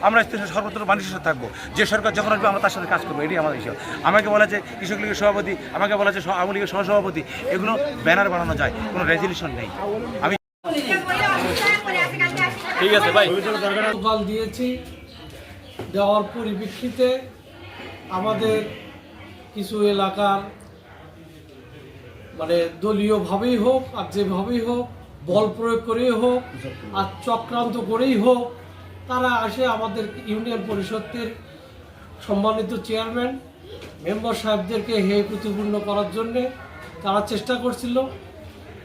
আমরা সর্বত্র মানুষের সাথে থাকবো। যে সরকার যখন আসবে আমরা তার সাথে কাজ করবো, এটাই আমাদের ইস্যু। আমাকে বলা যে কৃষক লীগের সভাপতি, আমাকে বলা যে আওয়ামী লীগের সহসভাপতি, এগুলো ব্যানার বানানো যায়, কোনো রেজলিউশন নেই। আমি ঠিক আছে ভাই, দল দিয়েছি, দেওয়ার পরিপ্রেক্ষিতে আমাদের কিছু এলাকার মানে দলীয়ভাবেই হোক আর যেভাবেই হোক, বল প্রয়োগ করেই হোক আর চক্রান্ত করেই হোক, তারা আসে আমাদের ইউনিয়ন পরিষদের সম্মানিত চেয়ারম্যান মেম্বার সাহেবদেরকে হেয় প্রতিপূর্ণ করার জন্যে তারা চেষ্টা করছিল।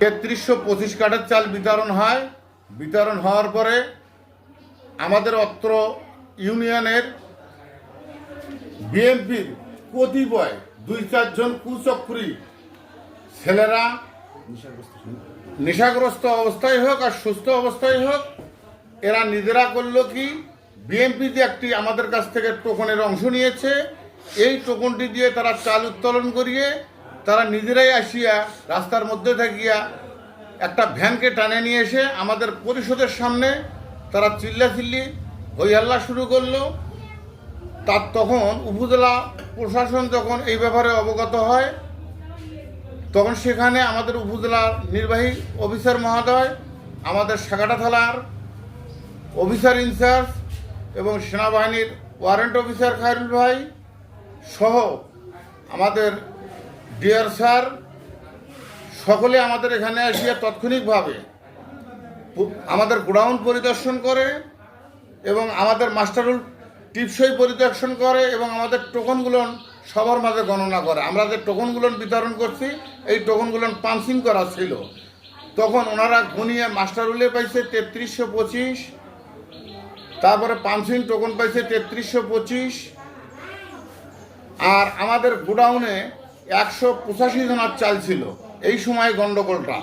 3325 কাঠের চাল বিতরণ হয়। বিতরণ হওয়ার পরে আমাদের অত্র ইউনিয়নের বিএনপির কতিপয় 2-4 জন কুচক্রী ছেলেরা নেশাগ্রস্ত অবস্থায় হোক আর সুস্থ অবস্থায় হোক, এরা নিজেরা করলো কি, বিএনপি যে একটি আমাদের কাছ থেকে টোকনের অংশ নিয়েছে, এই টোকনটি দিয়ে তারা চাল উত্তোলন করিয়ে তারা নিজেরাই আসিয়া রাস্তার মধ্যে থাকিয়া একটা ভ্যানকে টানে নিয়ে এসে আমাদের পরিষদের সামনে তারা চিল্লাচিল্লি হইহাল্লা শুরু করলো। তার তখন উপজেলা প্রশাসন যখন এই ব্যাপারে অবগত হয়, তখন সেখানে আমাদের উপজেলার নির্বাহী অফিসার মহোদয়, আমাদের সাগাটা থানার অফিসার ইনচার্জ এবং সেনাবাহিনীর ওয়ারেন্ট অফিসার খায়রুল ভাই সহ আমাদের ডিআর স্যার সকলে আমাদের এখানে আসিয়া তাৎক্ষণিকভাবে আমাদের গোডাউন পরিদর্শন করে এবং আমাদের মাস্টারুল টিপসই পরিদর্শন করে এবং আমাদের টোকনগুলো সবার মাঝে গণনা করে। আমরা যে টোকনগুলো বিতরণ করছি, এই টোকনগুলো পাঞ্চিং করা ছিল। তখন ওনারা গুনিয়ে মাস্টারুলে পাইছে 3325, তারপরে পাঞ্চিং টোকন পাইছে 3325, আর আমাদের গোডাউনে 185 জনের চাল ছিল। এই সময় গন্ডগোলটা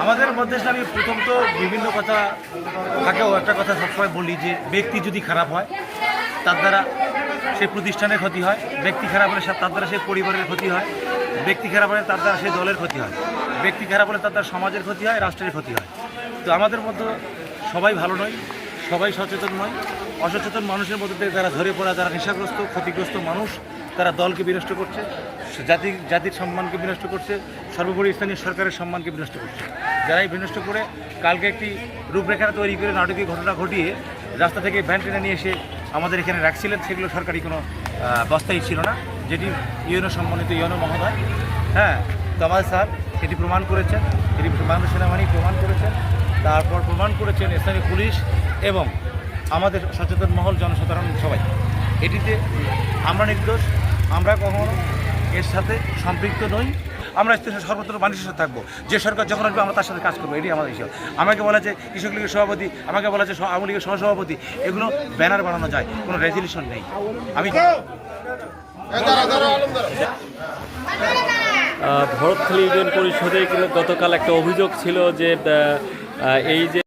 আমাদের মধ্যে আমি প্রথম তো বিভিন্ন কথা থাকেও, একটা কথা সবসময় বলি যে ব্যক্তি যদি খারাপ হয় তার দ্বারা সেই প্রতিষ্ঠানের ক্ষতি হয়, ব্যক্তি খারাপ হলে তার দ্বারা সেই পরিবারের ক্ষতি হয়, ব্যক্তি খারাপ হলে তার দ্বারা সেই দলের ক্ষতি হয়, ব্যক্তি খারাপ হলে তার দ্বারা সমাজের ক্ষতি হয়, রাষ্ট্রের ক্ষতি হয়। তো আমাদের মধ্যে সবাই ভালো নয়, সবাই সচেতন নয়। অসচেতন মানুষের মধ্যে থেকে যারা ধরে পড়া, যারা নেশাগ্রস্ত ক্ষতিগ্রস্ত মানুষ, তারা দলকে বিনষ্ট করছে, জাতির সম্মানকে বিনষ্ট করছে, সর্বোপরি স্থানীয় সরকারের সম্মানকে বিনষ্ট করছে। যারাই বিনষ্ট করে কালকে একটি রূপরেখা তৈরি করে নাটকীয় ঘটনা ঘটিয়ে রাস্তা থেকে ভ্যান টেনে নিয়ে এসে আমাদের এখানে রাখছিলেন, সেগুলো সরকারি কোনো বস্তাই ছিল না, যেটি ইউনো সম্মানিত ইউনো মহোদয়, হ্যাঁ, কামাল স্যার সেটি প্রমাণ করেছেন, এটি বাংলাদেশ সেনাবাহিনী প্রমাণ করেছেন, তারপর প্রমাণ করেছেন স্থানীয় পুলিশ এবং আমাদের সচেতন মহল, জনসাধারণ সবাই। এটিতে আমরা নির্দোষ, আমরা কখনো এর সাথে সম্পৃক্ত নই। আমরা সর্বত্র মানুষের সাথে থাকবো। যে সরকার যখন আসবে আমরা তার সাথে কাজ করবো, এটাই আমাদের ইস্যু। আমাকে বলা যে কৃষক লীগের সভাপতি, আমাকে বলা যে আওয়ামী লীগের সহসভাপতি, এগুলো ব্যানার বানানো যায়, কোনো রেজলিউশন নেই। আমি ভরতখালী ইউনিয়ন পরিষদে গতকাল একটা অভিযোগ ছিল যে এই যে